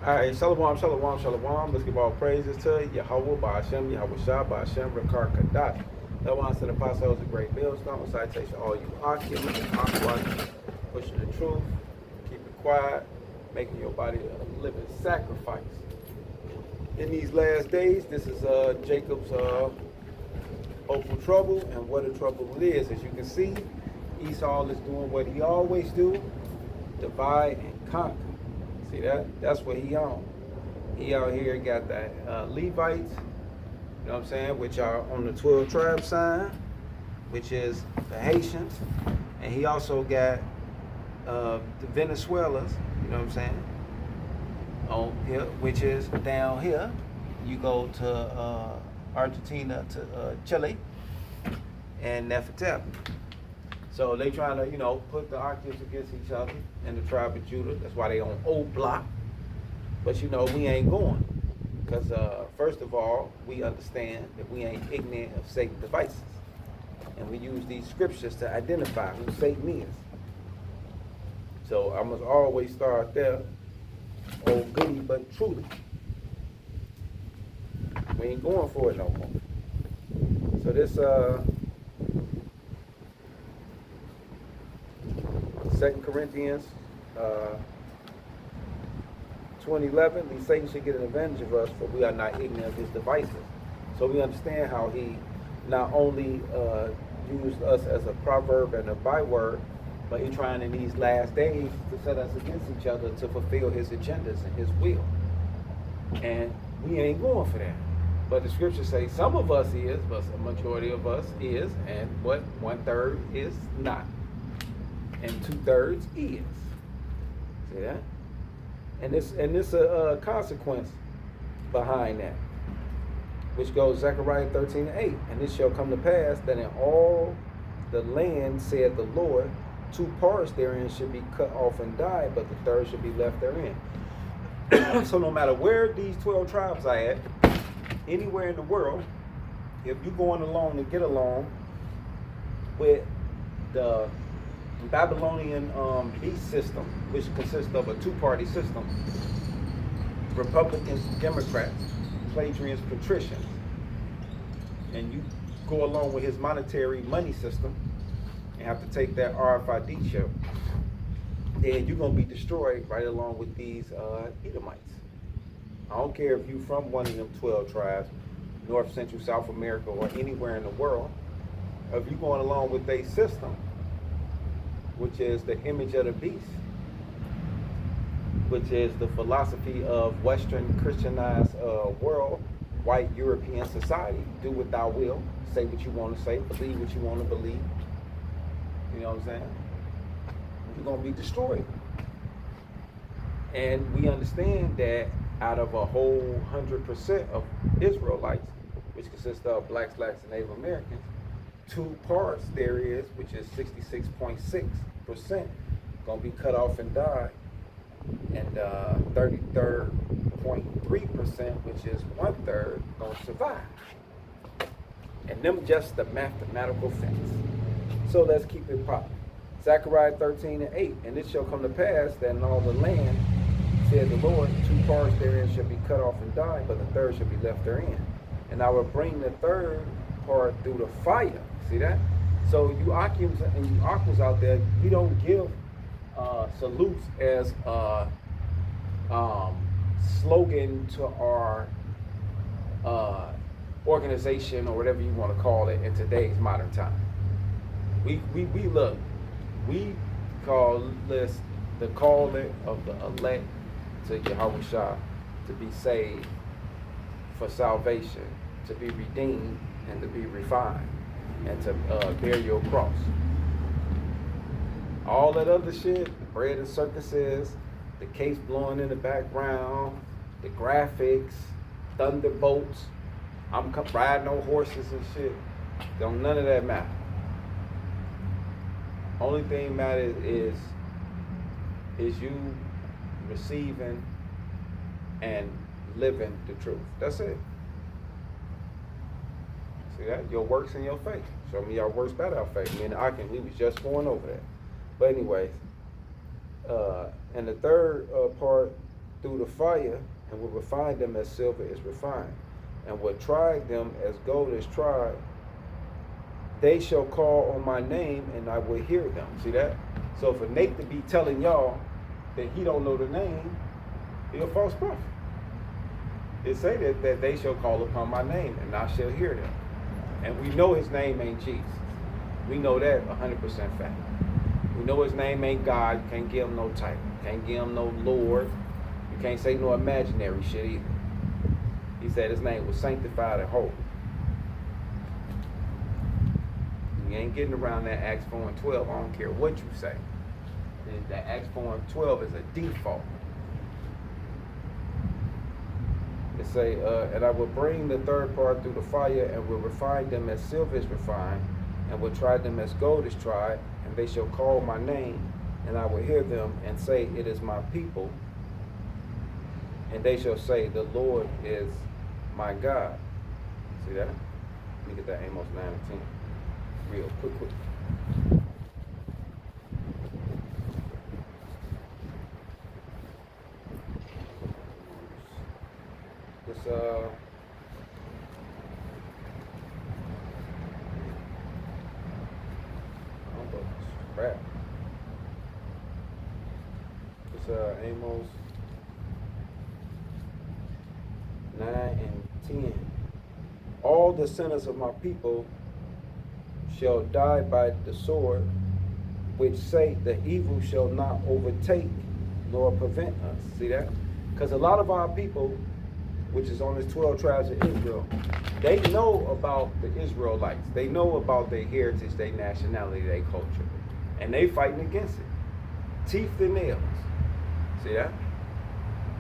All right, shalom, shalom, shalom. Let's give all praises to Yahweh, Ba'ashem, Yahweh Shah, Ba'ashem, Rakar Kadat. That one to the apostles, a great millstone. Citation, all you Akim, Aqua, pushing the truth, keep it quiet, making your body a living sacrifice. In these last days, this is Jacob's hopeful trouble, and what a trouble it is. As you can see, Esau is doing what he always do, divide and conquer. See that? That's what he on. He out here got the Levites, you know what I'm saying, which are on the 12 tribe sign, which is the Haitians. And he also got the Venezuelans, you know what I'm saying, on here, which is down here. You go to Argentina, to Chile, and Nefertiti. So they trying to, put the octaves against each other in the tribe of Judah. That's why they on old block. But we ain't going. Because first of all, we understand that we ain't ignorant of Satan's devices. And we use these scriptures to identify who Satan is. So I must always start there. Oh goody but truly. We ain't going for it no more. So this 2 Corinthians 20:11, these Satan should get an advantage of us, for we are not ignorant of his devices. So we understand how he not only used us as a proverb and a byword, but he's trying in these last days to set us against each other to fulfill his agendas and his will. And we ain't going for that. But the scriptures say some of us is, but a majority of us is, and what 1/3 is not. And 2/3 is. See that? And this consequence behind that, which goes Zechariah 13:8. And this shall come to pass that in all the land, said the Lord, 2 parts therein should be cut off and die, but the third should be left therein. So no matter where these 12 tribes are at, anywhere in the world, if you're going along to get along with the Babylonian beast system, which consists of a 2-party system, Republicans, Democrats, Pleiadians, Patricians, and you go along with his monetary money system and have to take that RFID chip, then you're going to be destroyed right along with these Edomites. I don't care if you're from one of them 12 tribes, North, Central, South America, or anywhere in the world. If you're going along with their system, which is the image of the beast, which is the philosophy of Western Christianized world, white European society, do what thou will, say what you want to say, believe what you want to believe. You know what I'm saying? You're going to be destroyed. And we understand that out of a whole 100% of Israelites, which consists of blacks, blacks, and Native Americans, 2 parts there is, which is 66.6%, gonna be cut off and die, and 33.3%, which is 1/3, gonna survive. And them just the mathematical facts. So let's keep it popping. Zechariah 13:8, and it shall come to pass that in all the land, said the Lord, 2 parts therein shall be cut off and die, but the third shall be left therein. And I will bring the third part through the fire. See that? So you Akims and you Aquas out there, we don't give salutes as a slogan to our organization or whatever you want to call it in today's modern time. We look, we call this the calling of the elect to Yahweh Shah, to be saved for salvation, to be redeemed and to be refined, and to bear your cross. All that other shit, bread and circuses, the case blowing in the background, the graphics, thunderbolts, I'm riding on horses and shit, don't none of that matter. Only thing matters is you receiving and living the truth. That's it. See that? Your works and your faith. Show me your works by our faith. Me and Akin, we was just going over that. But anyways, and the third part through the fire, and will refine them as silver is refined, and will try them as gold is tried. They shall call on my name, and I will hear them. See that? So for Nate to be telling y'all that he don't know the name, he a false prophet. It say that they shall call upon my name, and I shall hear them. And we know his name ain't Jesus. We know that 100% fact. We know his name ain't God. You can't give him no title. You can't give him no Lord. You can't say no imaginary shit either. He said his name was sanctified and holy. You ain't getting around that Acts 4 and 12. I don't care what you say. That Acts 4 and 12 is a default. It say, and I will bring the third part through the fire, and will refine them as silver is refined, and will try them as gold is tried, and they shall call my name, and I will hear them, and say, it is my people. And they shall say, the Lord is my God. See that? Let me get that Amos 9 and 10. Real quick. This crap. It's Amos 9 and 10. All the sinners of my people shall die by the sword, which say the evil shall not overtake nor prevent us. See that? Because a lot of our people, which is on the 12 tribes of Israel, they know about the Israelites. They know about their heritage, their nationality, their culture. And they fighting against it. Teeth and nails. See that?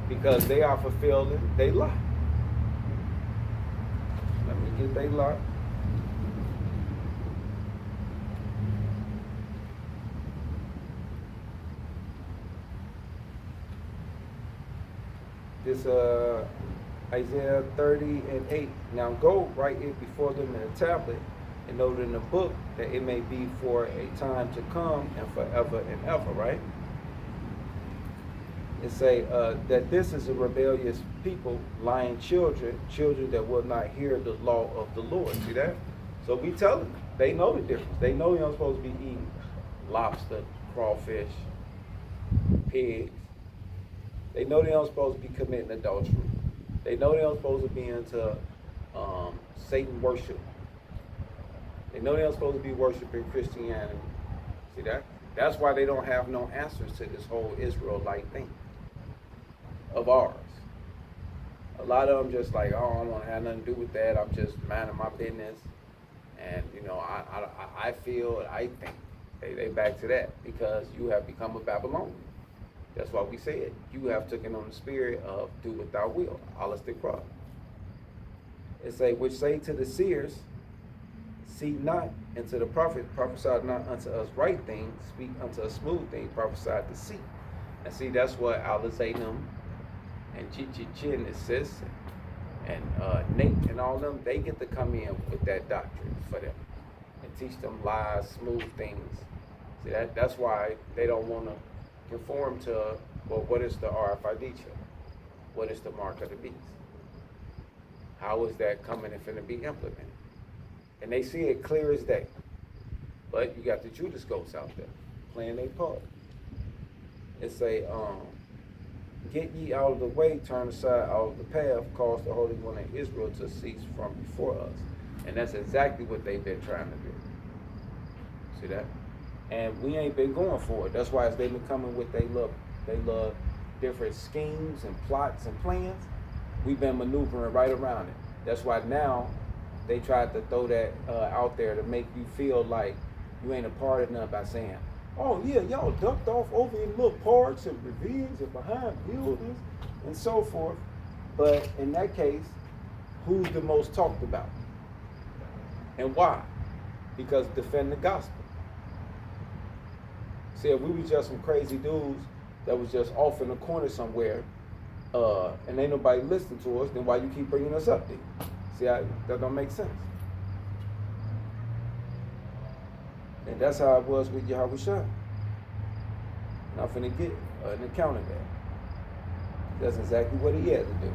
Because they are fulfilling their lot. Let me get their lot. This Isaiah 30 and 8. Now go write it before them in a tablet, and note in the book, that it may be for a time to come and forever and ever, right? It say that this is a rebellious people, lying children that will not hear the law of the Lord. See that? So we tell them, they know the difference. They know you're not supposed to be eating lobster, crawfish, pigs. They know they aren't supposed to be committing adultery. They know they aren't supposed to be into Satan worship. They know they aren't supposed to be worshiping Christianity. See that? That's why they don't have no answers to this whole Israelite thing of ours. A lot of them just like, oh, I don't want to have nothing to do with that. I'm just minding my business. And, you know, I feel, I think. They back to that because you have become a Babylonian. That's why we said you have taken on the spirit of do what thou wilt. Holistic cross. It say, which say to the seers, see not, and to the prophet, prophesy not unto us right things, speak unto us smooth things, prophesy to see. And see, that's what Alizanum and Chin and Sis and Nate and all them, they get to come in with that doctrine for them and teach them lies, smooth things. See, that's why they don't want to conform to, well, what is the RFID chip? What is the mark of the beast? How is that coming and finna be implemented? And they see it clear as day. But you got the Judas ghosts out there playing their part. It say, get ye out of the way, turn aside out of the path, cause the Holy One of Israel to cease from before us. And that's exactly what they've been trying to do. See that? And we ain't been going for it. That's why as they've been coming with they love different schemes and plots and plans, we've been maneuvering right around it. That's why now they tried to throw that out there to make you feel like you ain't a part of nothing by saying, oh yeah, y'all ducked off over in little parks and ravines and behind buildings and so forth. But in that case, who's the most talked about? And why? Because defend the gospel. See, if we was just some crazy dudes that was just off in a corner somewhere, and ain't nobody listening to us, then why you keep bringing us up there? See, that don't make sense. And that's how it was with Yahweh Shah. And I'm finna get an account of that. That's exactly what he had to do.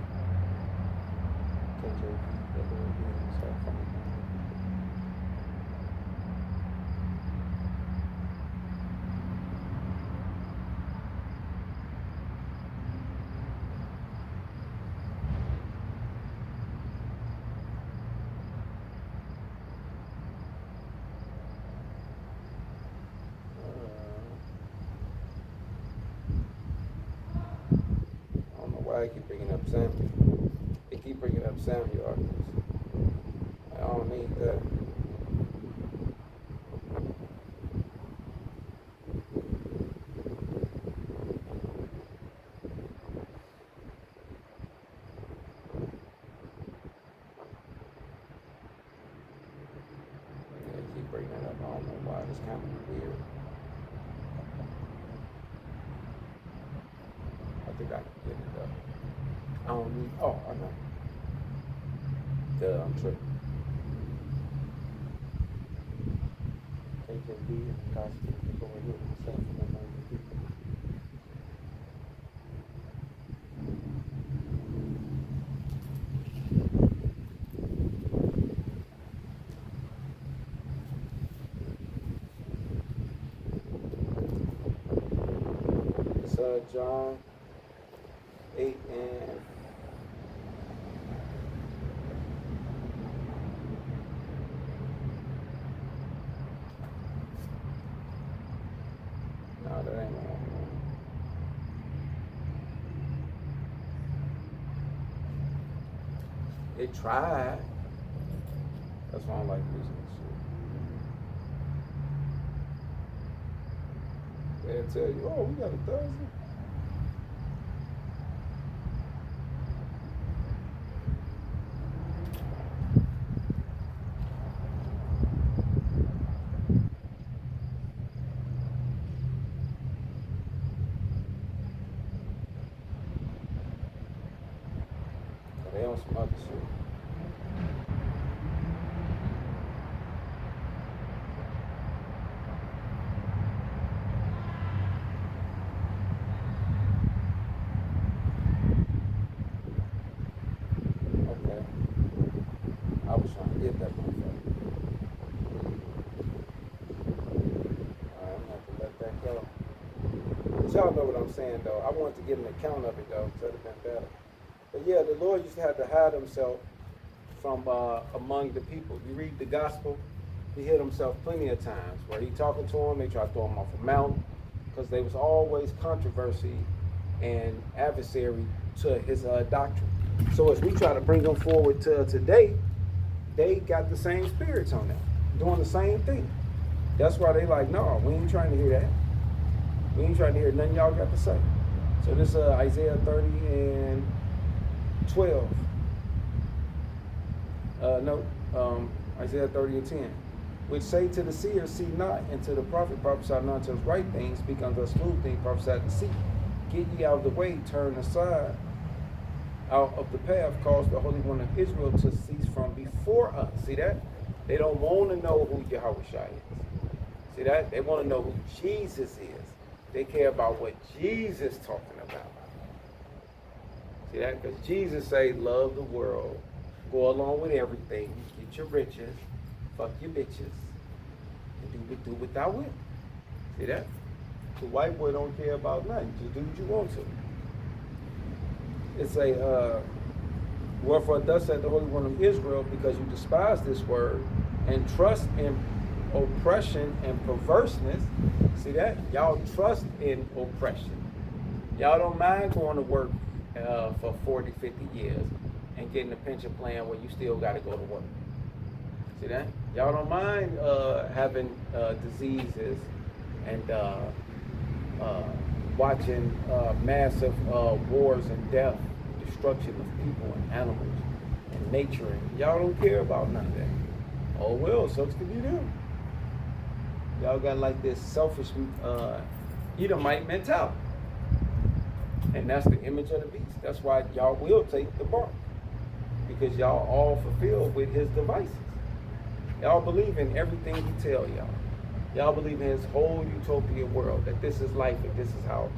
I don't know why I keep bringing up Samuel. They keep bringing up Samuel arguments. I don't need that. They keep bringing that up. I don't know why. It's kind of weird. I think I can get it up. I don't need. Oh, I know. Duh, I'm tripping. HMB and Cosby over here myself and among the people. It's John 8 and no, that ain't one. It tried. That's why I don't like losing this shit. They'll tell you, oh, we got 1,000. They on some other shit. Okay. I was trying to get that motherfucker. I'm gonna have to let that go. But y'all know what I'm saying though. I wanted to get an account of it though, so it'd have been better. But yeah, the Lord used to have to hide himself from among the people. You read the gospel, he hid himself plenty of times. Where he talking to them, they try to throw him off a mountain, because there was always controversy and adversary to his doctrine. So as we try to bring them forward to today, they got the same spirits on them, doing the same thing. That's why they like, no, we ain't trying to hear that. We ain't trying to hear nothing y'all got to say. So this Isaiah 30 and 12. Isaiah 30 and 10. Which say to the seer, see not, and to the prophet, prophesy not to right things, speak unto a smooth thing, prophesy to see. Get ye out of the way, turn aside out of the path, cause the Holy One of Israel to cease from before us. See that? They don't want to know who Yahweh is. See that? They want to know who Jesus is. They care about what Jesus talking about. See that? Because Jesus say, love the world, go along with everything, get your riches, fuck your bitches, and do what thou wilt. See that? The white boy don't care about nothing. Just do what you want to. It's a, wherefore thus said the Holy One of Israel, because you despise this word and trust in oppression and perverseness. See that? Y'all trust in oppression. Y'all don't mind going to work for 40, 50 years and getting a pension plan where you still got to go to work. See that? Y'all don't mind having diseases and watching massive wars and death, destruction of people and animals and nature. And y'all don't care about none of that. Oh well, sucks to be them. Y'all got like this selfish Edomite mentality. And that's the image of the beast. That's why y'all will take the mark. Because y'all all fulfilled with his devices. Y'all believe in everything he tell y'all. Y'all believe in his whole utopia world, that this is life and this is how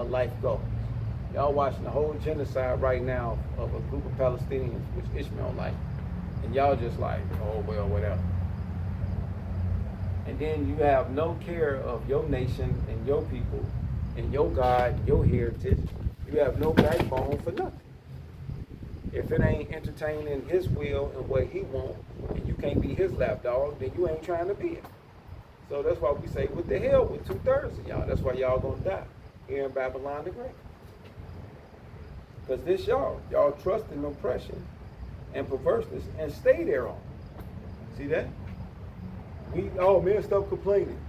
life goes. Y'all watching the whole genocide right now of a group of Palestinians, which Ishmael like, and y'all just like, oh well, whatever. And then you have no care of your nation and your people and your God, your heritage. You have no backbone for nothing. If it ain't entertaining his will and what he wants, and you can't be his lapdog, then you ain't trying to be it. So that's why we say, what the hell with 2/3 of y'all? That's why y'all gonna die here in Babylon the Great. Because this y'all trust in oppression and perverseness and stay there on. See that? Oh man, stop complaining.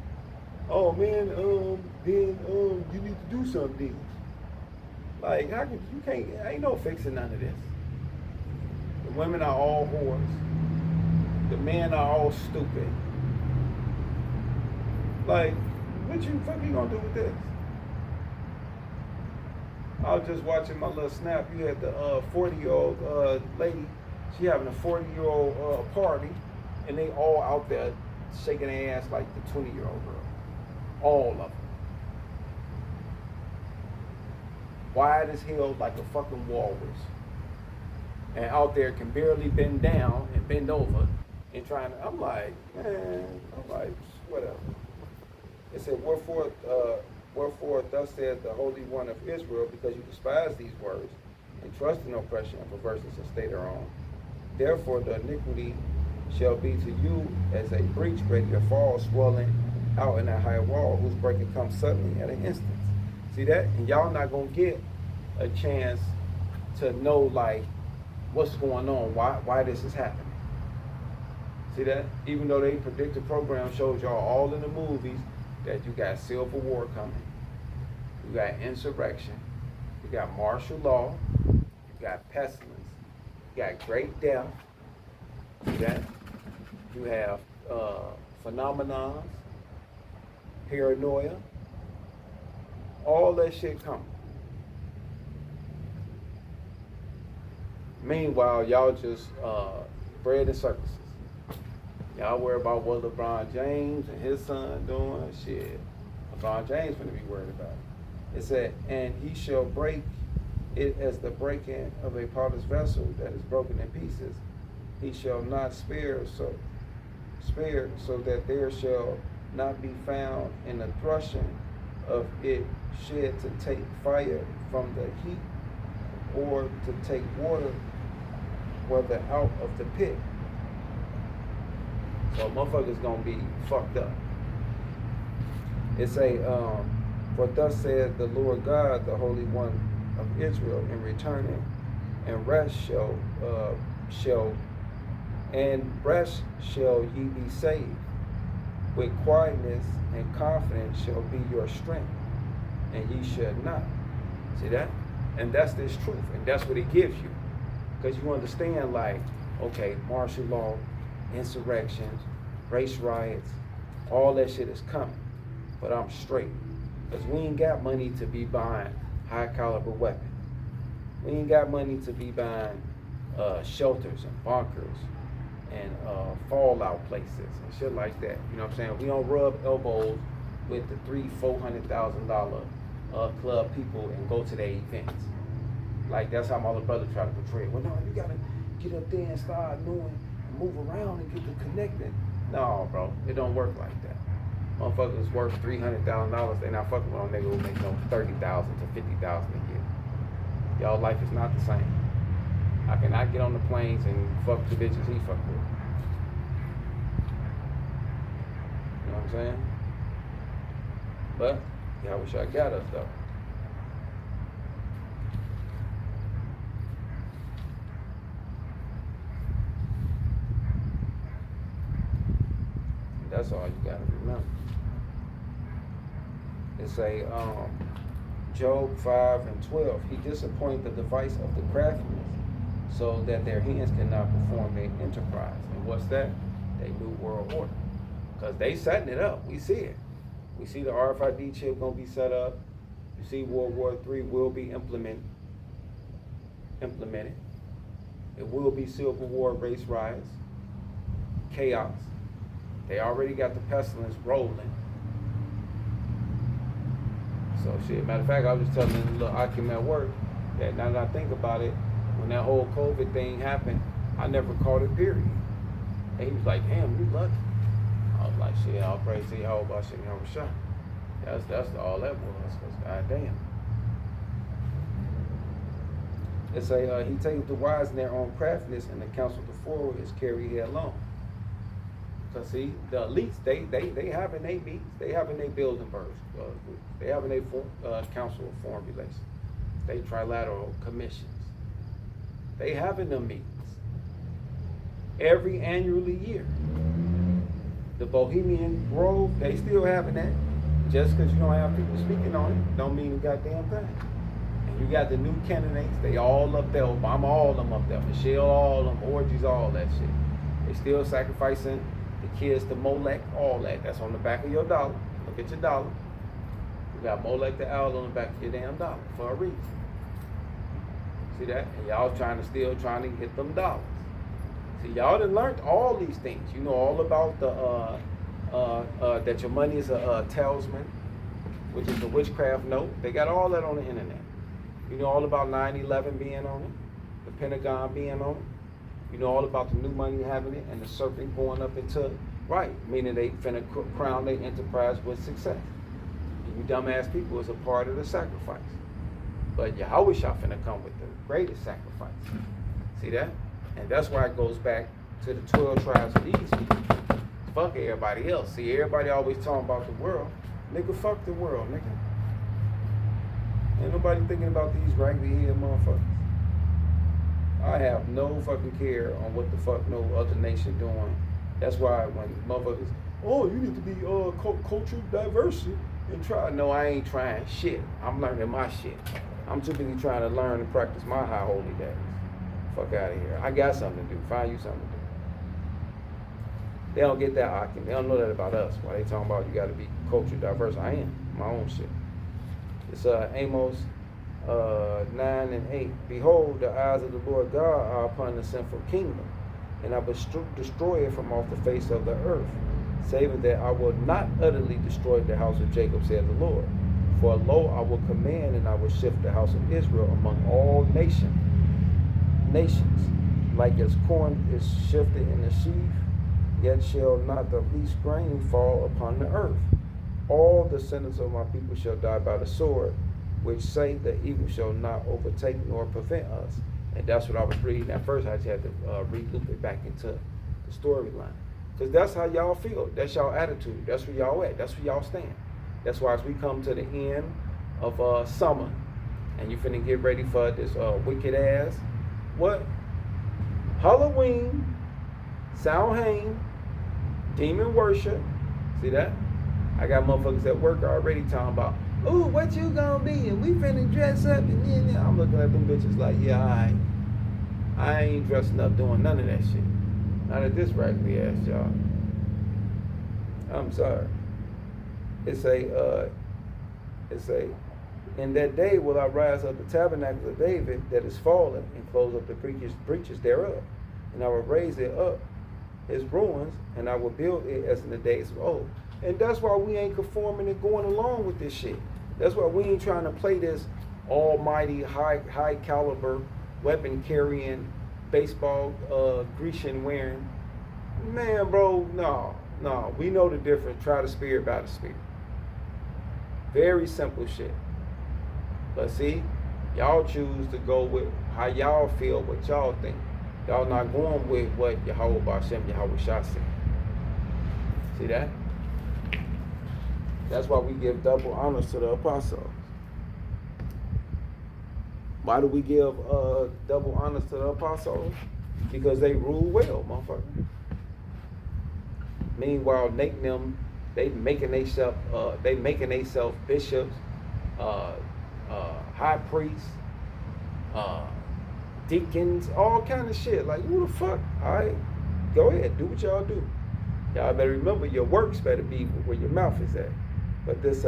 Oh man, then you need to do something. Like, how could you can't? Ain't no fixing none of this. The women are all whores. The men are all stupid. Like, what you fucking gonna do with this? I was just watching my little snap. You had the 40-year-old lady. She having a 40-year-old party, and they all out there shaking their ass like the 20-year-old girl. All of them. Wide as hell like a fucking walrus. And out there can barely bend down and bend over and trying to, I'm like, whatever. It said, wherefore thus said the Holy One of Israel, because you despise these words and trust in oppression and perverseness and stay thereon. Therefore the iniquity shall be to you as a breach ready to fall, swelling out in that high wall, whose breaking comes suddenly at an instant. See that? And y'all not gonna get a chance to know like what's going on, why this is happening. See that? Even though they predicted program shows y'all all in the movies that you got civil war coming, you got insurrection, you got martial law, you got pestilence, you got great death, you have phenomenons, paranoia, all that shit coming. Meanwhile, y'all just bread and circuses. Y'all worry about what LeBron James and his son doing. Shit, LeBron James gonna be worried about it. It said, and he shall break it as the breaking of a potter's vessel that is broken in pieces. He shall not spare so that there shall not be found in the threshing of it shed to take fire from the heat, or to take water whether out of the pit. So motherfuckers gonna be fucked up. It say, for thus said the Lord God, the Holy One of Israel, in returning, and rest shall ye be saved. With quietness and confidence shall be your strength, and ye shall not. See that? And that's this truth, and that's what it gives you. Because you understand, like, okay, martial law, insurrections, race riots, all that shit is coming. But I'm straight. Because we ain't got money to be buying high caliber weapons. We ain't got money to be buying shelters and bunkers and fallout places and shit like that. You know what I'm saying? We don't rub elbows with the $300,000-$400,000 club people and go to their events. Like, that's how my little brother tried to portray it. Well, no, you gotta get up there and start knowing and move around and get to connecting. No, bro, it don't work like that. Motherfuckers worth $300,000. They not fucking with a nigga who make no $30,000 to $50,000 a year. Y'all life is not the same. I cannot get on the planes and fuck the bitches he fuck with. You know what I'm saying? But y'all wish I got us though. That's all you gotta remember. It say, Job 5:12, he disappointed the device of the craftsmen, so that their hands cannot perform their enterprise. And what's that? They new world order. Because they setting it up. We see it. We see the RFID chip gonna be set up. You see World War III will be implemented. It will be civil war, race riots, chaos. They already got the pestilence rolling. So shit. Matter of fact, I was just telling the little Akim at work that now that I think about it, when that whole COVID thing happened, I never caught it, period. And he was like, damn, you lucky. I was like, shit, I'll praise to Yahweh by Shem Yahweh Shah. That's all that was, because goddamn. It say, he taketh the wise in their own craftiness, and the counsel of the forward is carried headlong. Because see, the elites, they having their meetings, they having their building birds, they having their council of foreign relations, they trilateral commissions. They having them meetings every annually year. The Bohemian Grove, they still having that. Just because you don't have people speaking on it, don't mean a goddamn thing. And you got the new candidates, they all up there. Obama, all of them up there. Michelle, all of them. Orgies, all that shit. They still sacrificing the kids to Molech, all that. That's on the back of your dollar. Look at your dollar. You got Molech the owl on the back of your damn dollar for a reason. See that? And y'all trying to get them dollars. See, y'all done learned all these things. You know all about the that your money is a talisman, which is a witchcraft note. They got all that on the internet. You know all about 9/11 being on it, the Pentagon being on it. You know all about the new money having it, and the serpent going up into right, meaning they finna crown their enterprise with success. And you dumbass people is a part of the sacrifice. But Yahweh shall finna come with the greatest sacrifice. See that? And that's why it goes back to the 12 tribes of these people. Fuck everybody else. See, everybody always talking about the world. Nigga, fuck the world, nigga. Ain't nobody thinking about these raggedy head motherfuckers. I have no fucking care on what the fuck no other nation doing. That's why when motherfuckers, oh, you need to be cultural diversity and try. No, I ain't trying shit. I'm learning my shit. I'm too busy trying to learn and practice my high holy days. Fuck out of here. I got something to do. Find you something to do. They don't get that argument. They don't know that about us. Why they talking about you got to be culturally diverse? I am. My own shit. It's Amos 9:8. Behold, the eyes of the Lord God are upon the sinful kingdom, and I will destroy it from off the face of the earth, saving that I will not utterly destroy the house of Jacob, said the Lord. For lo, I will command, and I will shift the house of Israel among all nations, like as corn is shifted in the sheaf, yet shall not the least grain fall upon the earth. All the sinners of my people shall die by the sword, which say the evil shall not overtake nor prevent us. And that's what I was reading at first. I just had to re-loop it back into the storyline. Because that's how y'all feel. That's y'all attitude. That's where y'all at. That's where y'all stand. That's why as we come to the end of summer, and you finna get ready for this wicked ass, what? Halloween, Samhain, demon worship. See that? I got motherfuckers at work already talking about, ooh, what you gonna be? And we finna dress up and then I'm looking at them bitches like, yeah, I ain't dressing up doing none of that shit. Not at this raggedy ass job. I'm sorry. It's a, in that day will I rise up the tabernacles of David that is fallen and close up the breaches thereof. And I will raise it up, his ruins, and I will build it as in the days of old. And that's why we ain't conforming and going along with this shit. That's why we ain't trying to play this almighty high caliber weapon carrying baseball Grecian wearing. Man, bro, no. We know the difference. Try the spirit by the spirit. Very simple shit. But see, y'all choose to go with how y'all feel, what y'all think. Y'all not going with what Yahweh Ba'Shem, Yahweh Shah said. See that? That's why we give double honors to the apostles. Why do we give double honors to the apostles? Because they rule well, motherfucker. Meanwhile, they making themselves bishops, high priests, deacons, all kind of shit. Like, who the fuck? All right, go ahead, do what y'all do. Y'all better remember your works better be where your mouth is at. But this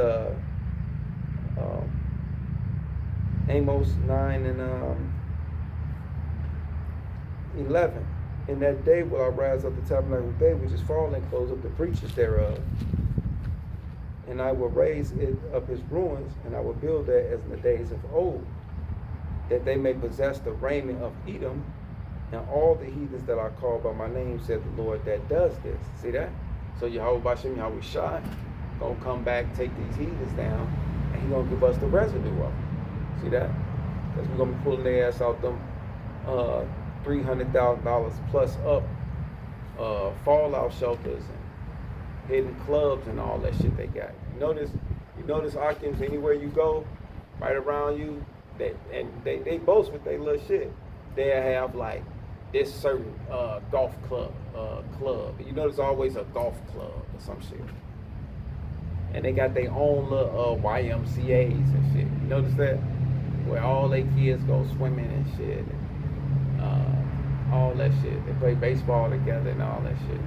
Amos 9:11. In that day will I rise up the tabernacle of David, which is fallen, and close up the breaches thereof. and I will raise it up his ruins, and I will build it as in the days of old, that they may possess the raiment of Edom, and all the heathens that are called by my name, said the Lord that does this. See that? So Yahweh Bashem, Yahweh Shai, gonna come back, take these heathens down, and he gonna give us the residue of them. See that? Because we're gonna be pulling their ass out them $300,000 plus up fallout shelters and hidden clubs and all that shit they got. You notice Akims, anywhere you go, right around you, they boast with their little shit. They'll have like this certain golf club. You notice always a golf club or some shit. And they got their own little YMCAs and shit. You notice that? Where all their kids go swimming and shit. And, all that shit. They play baseball together and all that shit.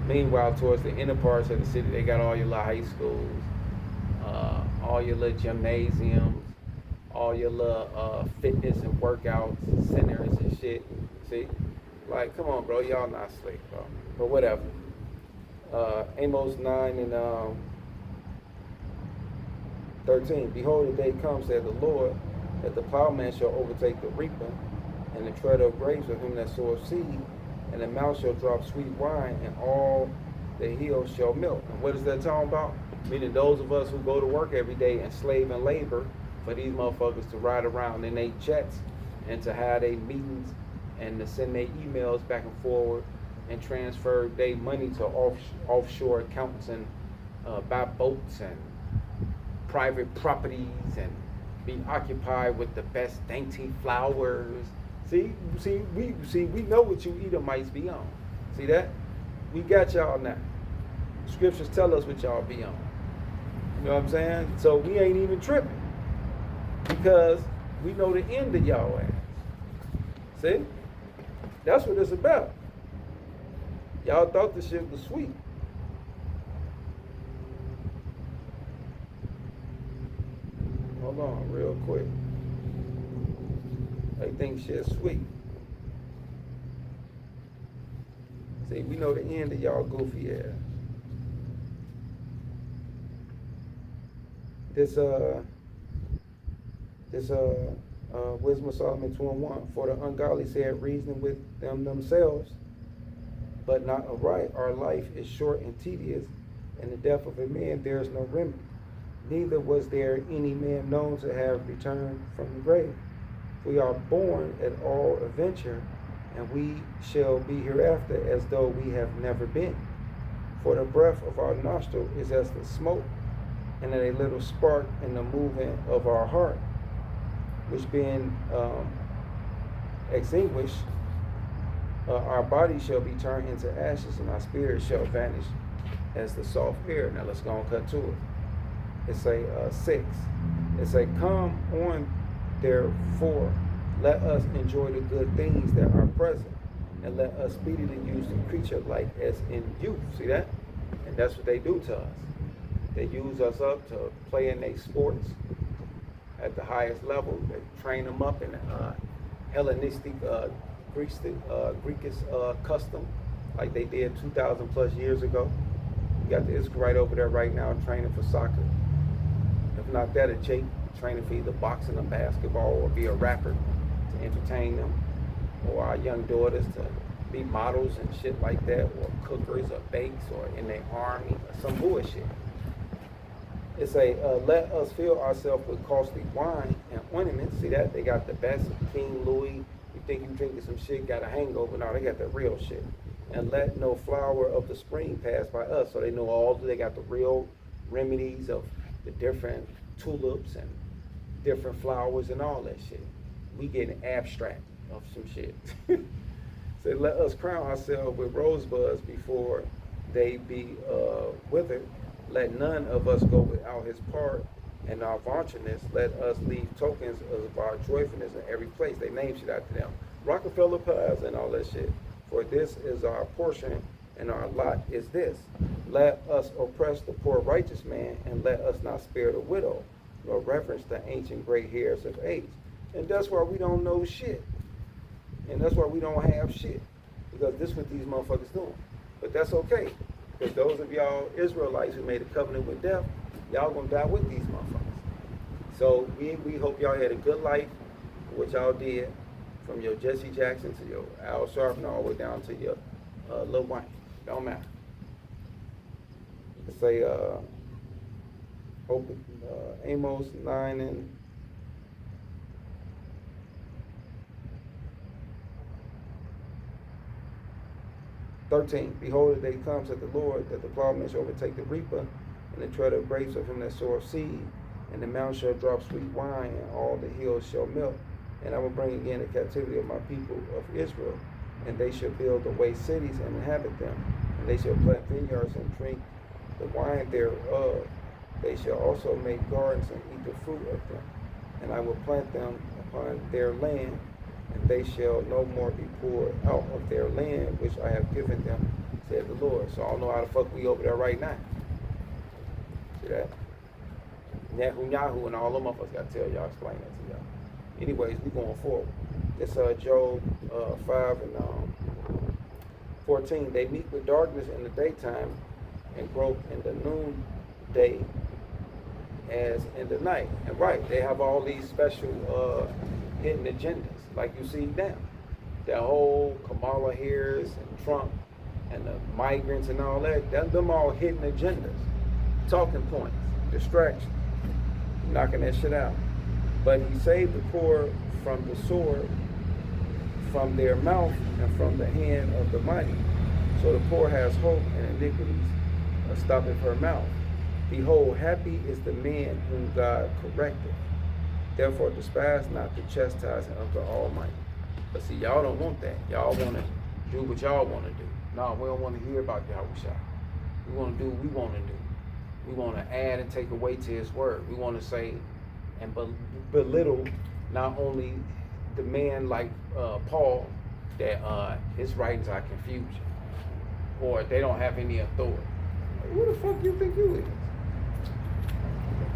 Meanwhile, towards the inner parts of the city, they got all your little high schools, all your little gymnasiums, all your little fitness and workout centers and shit. See? Like, come on, bro. Y'all not slick, bro. But whatever. Amos 9 and 13. Behold, the day comes, said the Lord, that the plowman shall overtake the reaper, and the treader of grapes of him that soweth seed, and the mouth shall drop sweet wine, and all the hills shall melt. And what is that talking about? Meaning those of us who go to work every day and slave and labor for these motherfuckers to ride around in their jets and to have their meetings and to send their emails back and forward and transfer their money to offshore accounts and buy boats and private properties and be occupied with the best dainty flowers. We know what you Edomites be on. See that? We got y'all now. Scriptures tell us what y'all be on. You know what I'm saying? So we ain't even tripping, because we know the end of y'all ass. See? That's what it's about. Y'all thought the shit was sweet. Hold on real quick. They think shit's sweet. See, we know the end of y'all goofy ass. This Wisdom of Solomon 2:1. For the ungodly said, reasoning with themselves, but not aright. Our life is short and tedious, and the death of a man there is no remedy. Neither was there any man known to have returned from the grave. We are born at all adventure, and we shall be hereafter as though we have never been. For the breath of our nostril is as the smoke, and a little spark in the movement of our heart, which being extinguished, our body shall be turned into ashes, and our spirit shall vanish as the soft air. Now let's go and cut to it. It's a 6. It's a come on, therefore, let us enjoy the good things that are present, and let us speedily use the creature like as in youth. See that? And that's what they do to us. They use us up to play in their sports at the highest level. They train them up in Hellenistic, Greekish custom, like they did 2,000 plus years ago. You got the Israelite over there right now training for soccer. If not that, a Jake training for either boxing or basketball, or be a rapper to entertain them, or our young daughters to be models and shit like that, or cookers or bakes, or in their army, or some bullshit. It's a let us fill ourselves with costly wine and ornaments. See that? They got the best King Louis. You think you drinking some shit, got a hangover. No, they got the real shit. And let no flower of the spring pass by us. So they know they got the real remedies of the different tulips and different flowers and all that shit. We getting abstract of some shit. So let us crown ourselves with rosebuds before they be withered. Let none of us go without his part, and our vauntiousness, let us leave tokens of our joyfulness in every place. They name shit after them. Rockefeller pies and all that shit. For this is our portion, and our lot is this. Let us oppress the poor righteous man, and let us not spare the widow, nor reverence the ancient gray hairs of age. And that's why we don't know shit. And that's why we don't have shit. Because this is what these motherfuckers doing. But that's okay. Because those of y'all Israelites who made a covenant with death, y'all gonna die with these motherfuckers. So we hope y'all had a good life, what y'all did, from your Jesse Jackson to your Al Sharpton all the way down to your Lil Wayne. Don't matter. Let's say Amos 9 and 13. Behold, the day comes, said the Lord, that the plowman shall overtake the reaper, and the treader of grapes of him that soweth seed, and the mountain shall drop sweet wine, and all the hills shall melt. And I will bring again the captivity of my people of Israel, and they shall build the waste cities and inhabit them, and they shall plant vineyards and drink the wine thereof. They shall also make gardens and eat the fruit of them, and I will plant them upon their land, and they shall no more be poured out of their land which I have given them, said the Lord. So I don't know how the fuck we over there right now. See that? Netanyahu and all them of us got to tell y'all, explain that to y'all. Anyways, we going forward. This Job 5 and 14. They meet with darkness in the daytime and grope in the noonday as in the night. And right, they have all these special hidden agendas, like you see now. That whole Kamala Harris and Trump and the migrants and all that, them all hidden agendas, talking points, distractions, knocking that shit out. But he saved the poor from the sword, from their mouth, and from the hand of the mighty. So the poor has hope, and iniquities are stopping her mouth. Behold, happy is the man whom God correcteth. Therefore despise not the chastising of the Almighty. But see, y'all don't want that. Y'all want to do what y'all want to do. No, we don't want to hear about Yahushua. We want to do what we want to do. We want to add and take away to his word. We want to say and belittle not only the man like Paul, that his writings are confusion, or they don't have any authority. Who the fuck you think you is?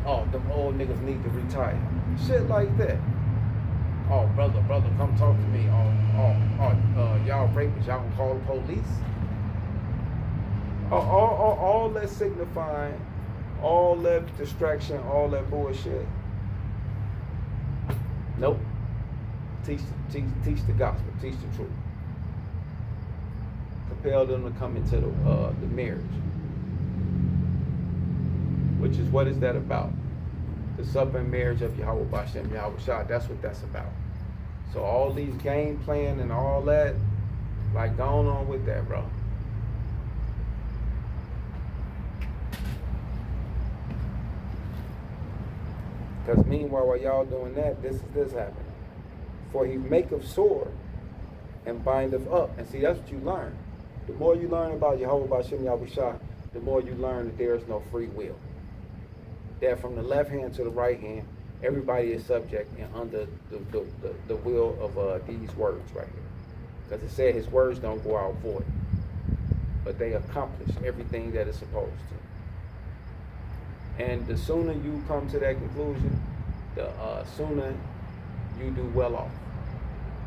Oh, them old niggas need to retire. Shit like that. Oh, brother, come talk to me. Y'all rapists, y'all gonna call the police? All that signifying, all that distraction, all that bullshit. Nope. Teach the gospel. Teach the truth. Compel them to come into the marriage. Which is, what is that about? The supper marriage of Yahweh Bashem, Yahweh Shah. That's what that's about. So all these game playing and all that, like, going on with that, bro. Because meanwhile, while y'all doing that, this happening. For he maketh sore and bindeth up. And see, that's what you learn. The more you learn about Yahweh Bashem, Yahweh Shah, the more you learn that there is no free will. That from the left hand to the right hand, everybody is subject and under the will of these words right here. Because it said his words don't go out void, but they accomplish everything that it's supposed to. And the sooner you come to that conclusion, the sooner you do well off.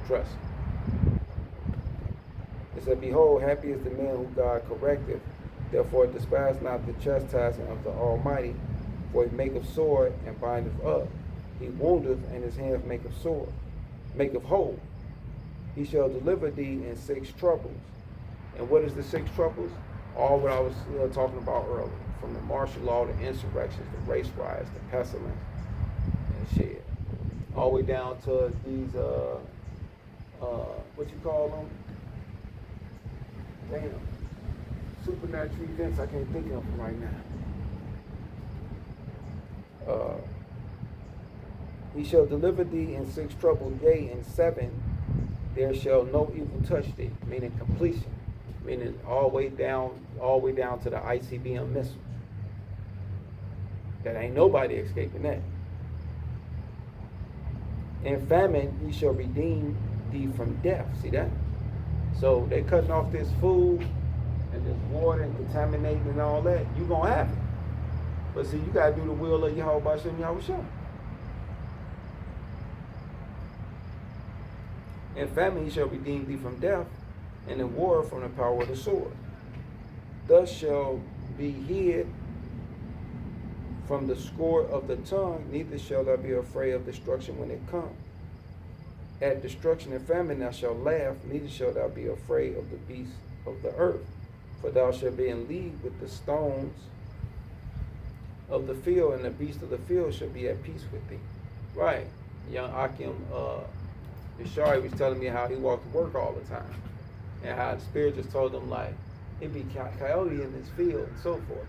Trust me. It said, behold, happy is the man who God correcteth. Therefore despise not the chastising of the Almighty. For he maketh sore and bindeth up. He woundeth, and his hands maketh sore, maketh whole. He shall deliver thee in 6 troubles. And what is the 6 troubles? All what I was talking about earlier. From the martial law, the insurrections, the race riots, the pestilence, and shit. All the way down to these, what you call them? Damn. Supernatural events, I can't think of them right now. He shall deliver thee in 6 troubles, yea, in 7 there shall no evil touch thee, meaning completion, meaning all the way down to the ICBM missiles. That ain't nobody escaping that. In famine he shall redeem thee from death. See that? So they cutting off this food and this water and contaminating and all that. You gonna have it. But see, you gotta do the will of Yahweh Bashem Yahweh Shah. In famine he shall redeem thee from death, and in war from the power of the sword. Thus shall be hid from the score of the tongue, neither shall thou be afraid of destruction when it come. At destruction and famine thou shalt laugh, neither shalt thou be afraid of the beasts of the earth. For thou shalt be in league with the stones of the field, and the beasts of the field shall be at peace with thee. Right. Young Akim Yashari was telling me how he walked to work all the time. And how the spirit just told him, like, it'd be coyote in this field and so forth.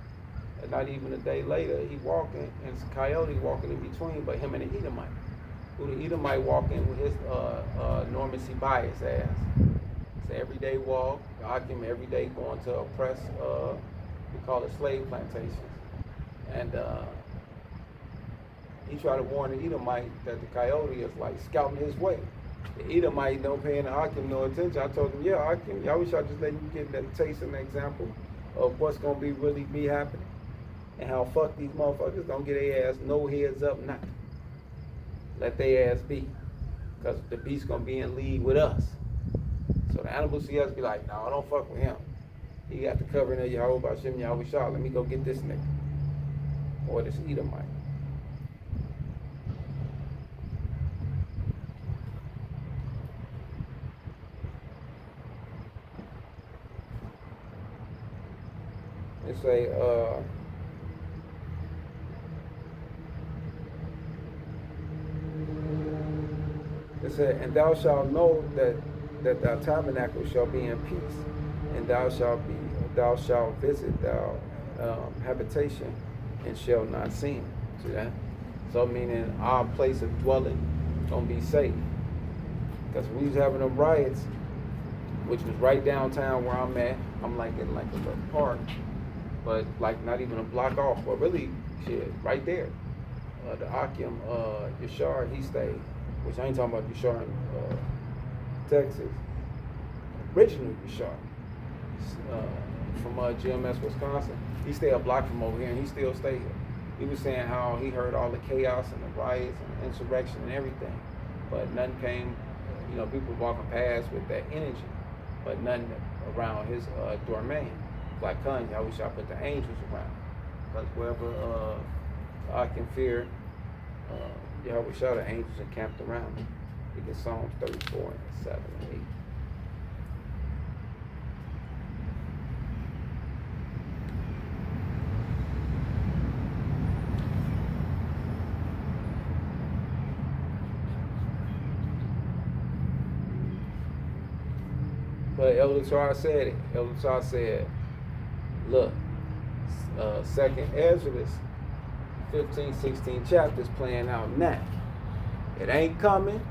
And not even a day later, he walking, and it's a coyote walking in between, but him and the Edomite. Who the Edomite walking with his Norman C. Bias ass. It's an everyday walk. Akim every day going to oppress, we call it slave plantations. And he tried to warn the Edomite that the coyote is like scouting his way. The Edomite don't pay Akim no attention. I told him, yeah, Akim, I wish I just let you get that taste and example of what's gonna really be happening. And how fuck these motherfuckers don't get their ass no heads up nothing. Let their ass be. Because the beast's gonna be in league with us. So the animals see us be like, no, don't fuck with him. He got the covering of Yahweh B'Shem Yahweh Shah. Let me go get this nigga. Or this Edomite. It say, it said, and thou shalt know that thy tabernacle shall be in peace, and thou shalt visit thy habitation, and shall not sin. See that? So meaning our place of dwelling gonna be safe. Because we was having them riots, which was right downtown where I'm at. I'm like in like a little park, but like not even a block off, but really shit, right there. The Akim Yashar, he stayed, which I ain't talking about Yashar in Texas. Original Yashar, from GMS, Wisconsin. He stayed a block from over here, and he still stayed here. He was saying how he heard all the chaos and the riots and the insurrection and everything, but none came. You know, people walking past with that energy, but none around his domain. Like Kanye, I wish I put the angels around, because wherever I can fear, Yahweh Shah, the angels encamped around me. You get Psalms 34 and 7 and 8. But Elder Tar said it. Elder Tar said, look, 2nd Exodus, 15, 16 chapters playing out now. It ain't coming.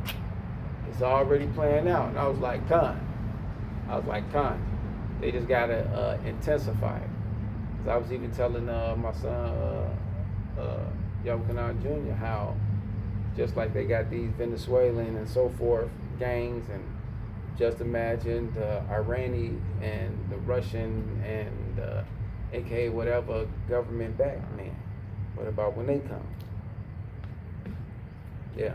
It's already playing out. And I was like, Khan. They just got to intensify it. Because I was even telling my son, Yochanan Jr., how just like they got these Venezuelan and so forth gangs, and just imagine the Iranian and the Russian and AKA whatever government back, man. What about when they come? Yeah,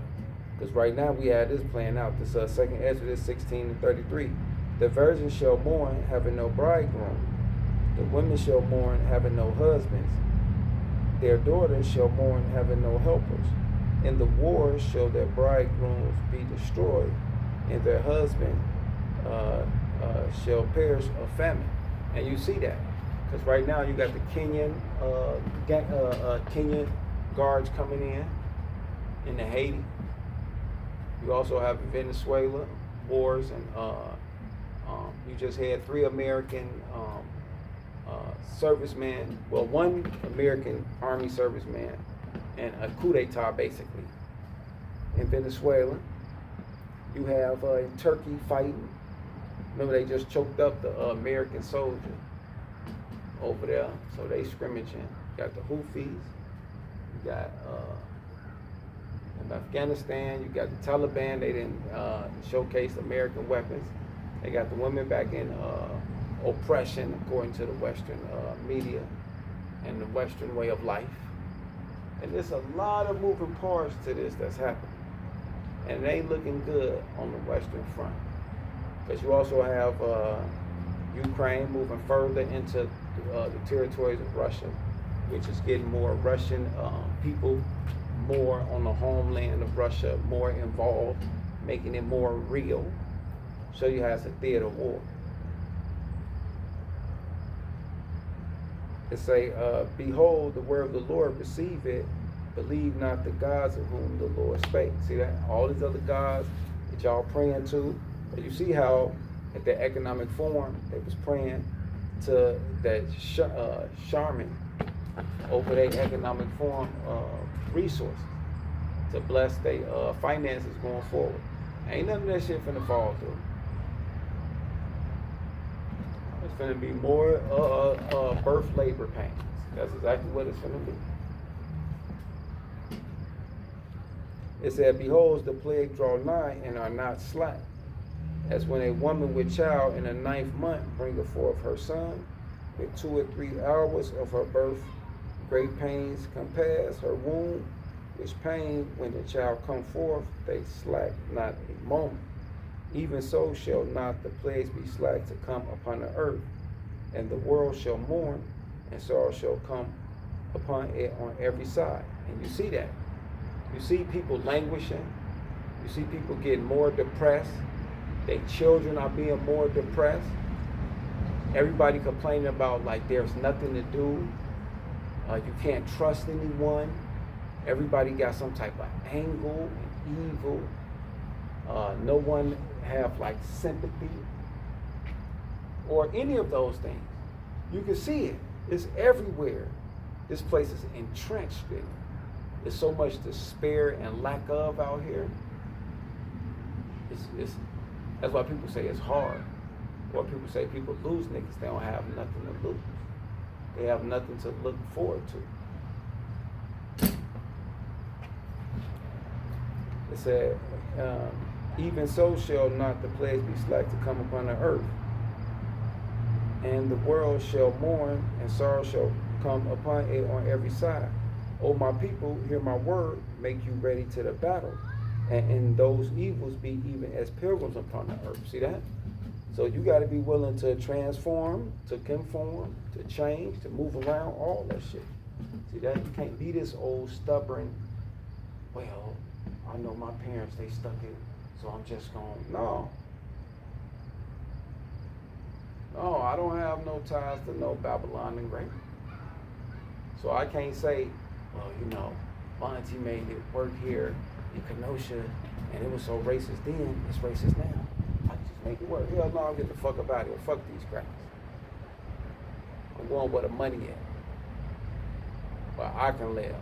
because right now we have this playing out. This 2nd Exodus 16 and 33. The virgins shall mourn, having no bridegroom. The women shall mourn, having no husbands. Their daughters shall mourn, having no helpers. In the wars shall their bridegrooms be destroyed, and their husband shall perish of famine. And you see that, because right now you got the Kenyan guards coming in the Haiti. You also have Venezuela wars, and you just had 3 American servicemen. Well, 1 American Army serviceman and a coup d'etat basically in Venezuela. You have Turkey fighting. Remember, they just choked up the American soldier over there, so they scrimmaging. You got the Houthis. You got in Afghanistan. You got the Taliban. They didn't showcase American weapons. They got the women back in oppression, according to the Western media and the Western way of life. And there's a lot of moving parts to this that's happening. And it ain't looking good on the Western front. Because you also have Ukraine moving further into the territories of Russia. which is getting more Russian people more on the homeland of Russia, more involved, making it more real. Show you how it's a theater of war. It say, behold, the word of the Lord, receive it, believe not the gods of whom the Lord spake. See that? All these other gods that y'all praying to. But you see how at the economic forum, they was praying to that Charmin over their economic forum resources to bless their finances going forward. Ain't none of that shit finna fall through. It's finna be more birth labor pains. That's exactly what it's finna be. It said, behold, the plague draw nigh and are not slack. As when a woman with child in the 9th month bringeth forth her son, with 2 or 3 hours of her birth, great pains compass her womb, which pain when the child come forth, they slack not a moment. Even so shall not the plagues be slack to come upon the earth, and the world shall mourn, and sorrow shall come upon it on every side. And you see that. You see people languishing. You see people getting more depressed. Their children are being more depressed. Everybody complaining about like there's nothing to do. You can't trust anyone. Everybody got some type of angle and evil. No one have like sympathy or any of those things. You can see it. It's everywhere. This place is entrenched in it. There's so much despair and lack of out here. That's why people say it's hard. Or people say people lose niggas. They don't have nothing to lose. They have nothing to look forward to. It said, even so shall not the plagues be slack to come upon the earth. And the world shall mourn, and sorrow shall come upon it on every side. O my people, hear my word, make you ready to the battle. And in those evils be even as pilgrims upon the earth. See that? So you got to be willing to transform, to conform, to change, to move around, all that shit. See that? You can't be this old stubborn, well, I know my parents, they stuck it, so I'm just going, no. No, I don't have no ties to no Babylon and Great. So I can't say, well, you know, my auntie made it work here in Kenosha, and it was so racist then, it's racist now. I can just make it work. Hell no, I'll get the fuck up out of here. Fuck these crackers. I'm going where the money at. Where I can live.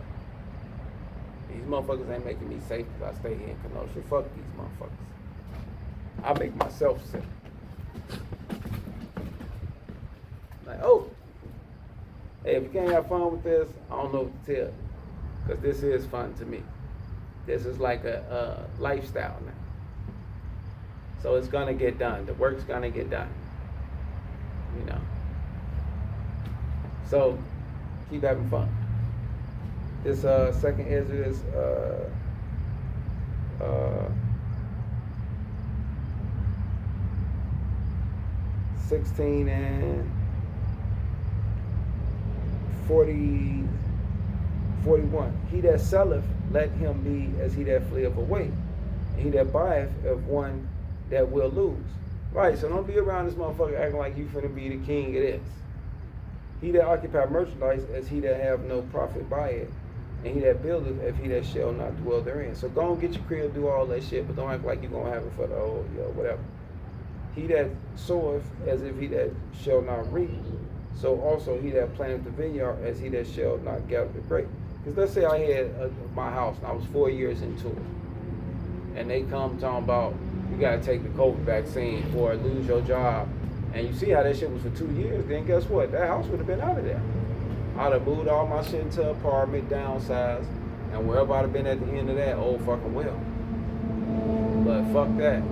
These motherfuckers ain't making me safe because I stay here in Kenosha. Fuck these motherfuckers. I make myself sick. Like, oh, hey, if you can't have fun with this, I don't know what to tell you. Because this is fun to me. This is like a lifestyle now. So it's going to get done. The work's going to get done. You know. So, keep having fun. This second Ezra is 16 and 41. He that selleth, let him be as he that fleeth away. And he that buyeth of one that will lose. Right, so don't be around this motherfucker acting like you finna be the king of this. He that occupy merchandise as he that have no profit by it. And he that buildeth as he that shall not dwell therein. So go and get your crib, do all that shit, but don't act like you're gonna have it for the whole, whatever. He that soweth as if he that shall not reap. So also he that planteth the vineyard as he that shall not gather the grape. Because let's say I had my house and I was 4 years into it. And they come talking about, you got to take the COVID vaccine or lose your job. And you see how that shit was for 2 years. Then guess what? That house would have been out of there. I'd have moved all my shit into an apartment, downsized. And wherever I'd have been at the end of that, oh fucking well. But fuck that.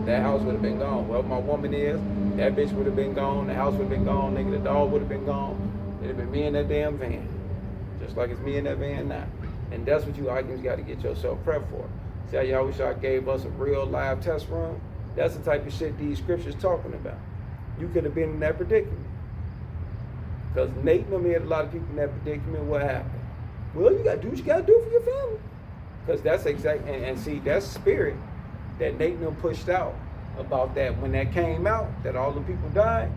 That house would have been gone. Wherever my woman is, that bitch would have been gone. The house would have been gone. Nigga, the dog would have been gone. It'd have been me in that damn van. Just like it's me in that van now. And that's what you Ikems got to get yourself prepped for. See how y'all wish I gave us a real live test run? That's the type of shit these scriptures talking about. You could have been in that predicament. Because Nate and them had a lot of people in that predicament. What happened? Well, you got to do what you got to do for your family. Because that's exactly, and see, that spirit that Nate and them pushed out about that, when that came out, that all the people died,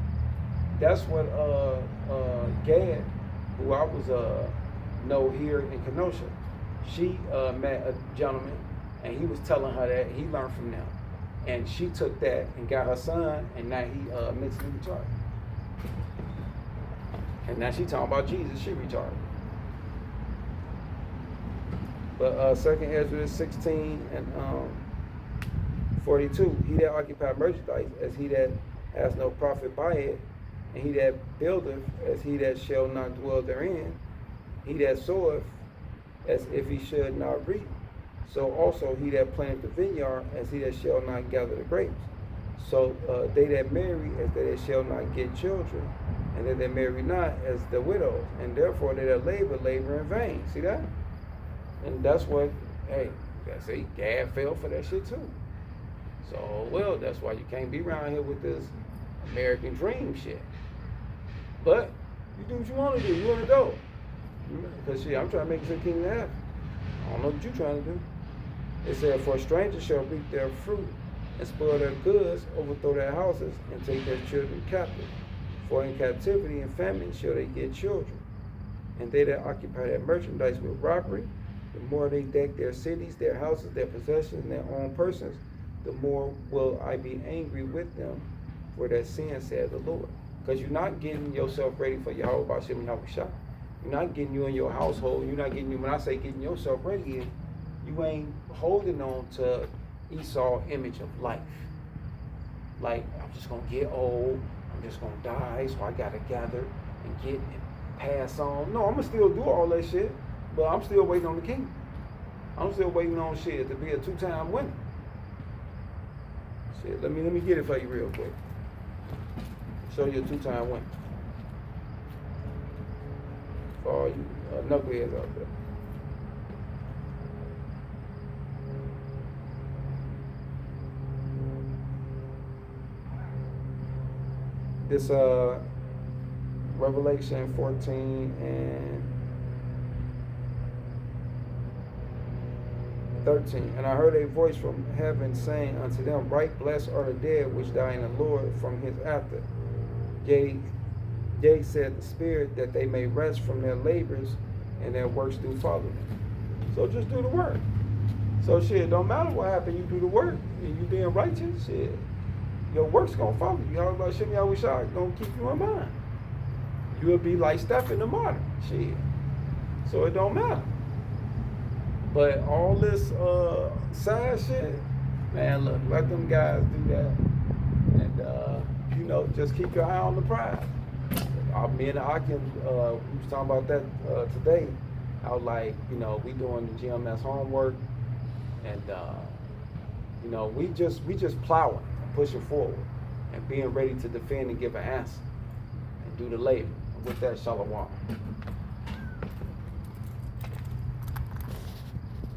that's what Gad, who I was know here in Kenosha, she met a gentleman, and he was telling her that he learned from them. And she took that and got her son, and now he mentally retarded. And now she talking about Jesus, she retarded. But 2nd Ezra 16 and 42, he that occupy merchandise as he that has no profit by it, and he that buildeth as he that shall not dwell therein, he that soweth as if he should not reap, so also he that planteth the vineyard as he that shall not gather the grapes. So they that marry as they that shall not get children, and they that marry not as the widows, and therefore they that labor in vain. See that? And that's what, hey, see, Gad fell for that shit too. So, well, that's why you can't be around here with this American dream shit. But you do what you want to do. You want to go. Because, shit, I'm trying to make it to the kingdom of heaven. I don't know what you're trying to do. It said, for strangers shall reap their fruit and spoil their goods, overthrow their houses, and take their children captive. For in captivity and famine shall they get children. And they that occupy their merchandise with robbery, the more they deck their cities, their houses, their possessions, and their own persons, the more will I be angry with them for their sin, said the Lord. Because you're not getting yourself ready for Yahweh B'Shem and Yahushua. You're not getting you in your household. You're not getting you, when I say getting yourself ready, you ain't holding on to Esau's image of life. Like, I'm just going to get old. I'm just going to die, so I got to gather and get and pass on. No, I'm going to still do all that shit, but I'm still waiting on the kingdom. I'm still waiting on shit to be a 2-time winner. Shit, let me get it for you real quick. Show you a 2-time winner. For all you knuckleheads out there. This Revelation 14 and 13. And I heard a voice from heaven saying unto them, right blessed are the dead which die in the Lord from his after. Yea, said the Spirit, that they may rest from their labors and their works do follow them. So just do the work. So shit, don't matter what happened, you do the work. And you being righteous, shit, your work's gonna follow you. Yahweh B'Shem Yahushua gonna keep you in mind. You'll be like Stephen the martyr. Shit. So it don't matter. But all this side shit, man, look, let them guys do that. And just keep your eye on the prize. Me and Akim, we was talking about that today. I was like, we doing the GMS homework, and we just plowing, pushing forward, and being ready to defend and give an answer, and do the labor. And with that, shalom.